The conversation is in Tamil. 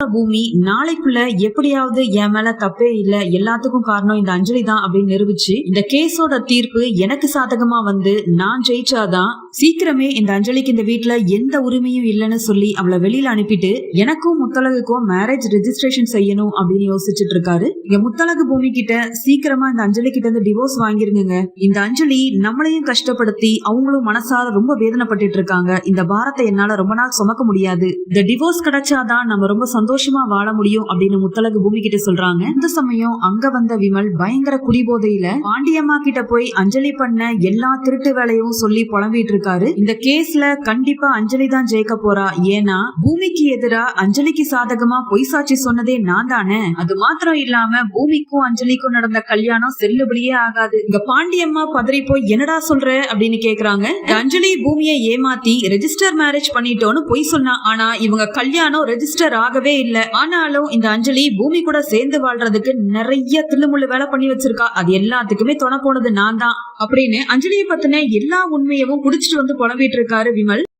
பூமி நாளைக்குள்ள எப்படியாவது என் மேல தப்பே இல்ல, எல்லாத்துக்கும் காரணம் இந்த அஞ்சலி தான் அப்படின்னு நிரூபிச்சு இந்த கேஸோட தீர்ப்பு எனக்கு சாதகமா வந்து நான் ஜெயிச்சாதான் சீக்கிரமே இந்த அஞ்சலிக்கு இந்த வீட்டுல எந்த உரிமையும் இல்லைன்னு சொல்லி அவளை வெளியில அனுப்பிட்டு எனக்கும் முத்தழகுக்கும் மேரேஜ் ரெஜிஸ்ட்ரேஷன் செய்யணும் அப்படின்னு யோசிச்சுட்டு இருக்காரு. இங்க முத்தழகு பூமி கிட்ட சீக்கிரமா இந்த அஞ்சலி கிட்ட இருந்து டிவோர்ஸ் வாங்கிருங்க, இந்த அஞ்சலி நம்மளையும் கஷ்டப்படுத்தி அவங்களும் மனசார ரொம்ப வேதனைப்பட்டு இருக்காங்க, இந்த பாரத்தை என்னால ரொம்ப நாள் சுமக்க முடியாது, இந்த டிவோர்ஸ் கிடைச்சாதான் நம்ம ரொம்ப சந்தோஷமா வாழ முடியும் அப்படின்னு முத்தழகு பூமி கிட்ட சொல்றாங்க. இந்த சமயம் அங்க வந்த விமல் பயங்கர குடிபோதையில பாண்டியம்மா கிட்ட போய் அஞ்சலி பண்ண எல்லா திருட்டு வேலையும் சொல்லி புலம்பிட்டு இருக்காரு. இந்த கேஸ்ல கண்டிப்பா அஞ்சலி தான் ஜெயிக்க போறா, ஏன்னா பூமிக்கு எதிரா அஞ்சலிக்கு சாதகமா பொய் சாட்சி சொன்னதே நான் தானே, அது மாத்திரம் இல்லாம பூமிக்கும் அஞ்சலிக்கும் நடந்த கல்யாணம் செல்லுபடியே ஆகாது. இங்க பாண்டியம்மா பதறி போய் என்னடா சொல்ற அப்படின்னு கேக்குறாங்க. அஞ்சலி பூமியை ஏமாத்தி ரெஜிஸ்டர் மேரேஜ் பண்ணிட்டோன்னு பொய் சொன்னா, ஆனா இவங்க கல்யாணம் ரெஜிஸ்டர் ஆகவே இல்ல. ஆனாலும் இந்த அஞ்சலி பூமி கூட சேர்ந்து வாழ்றதுக்கு நிறைய தில்லுமுள்ளு வேலை பண்ணி வச்சிருக்கா, அது எல்லாத்துக்குமே துணை போனது நான் தான் அப்படின்னு அஞ்சலியை பத்தின எல்லா உண்மையவும் குடிச்சிட்டு வந்து புலம்பிட்டு இருக்காரு விமல்.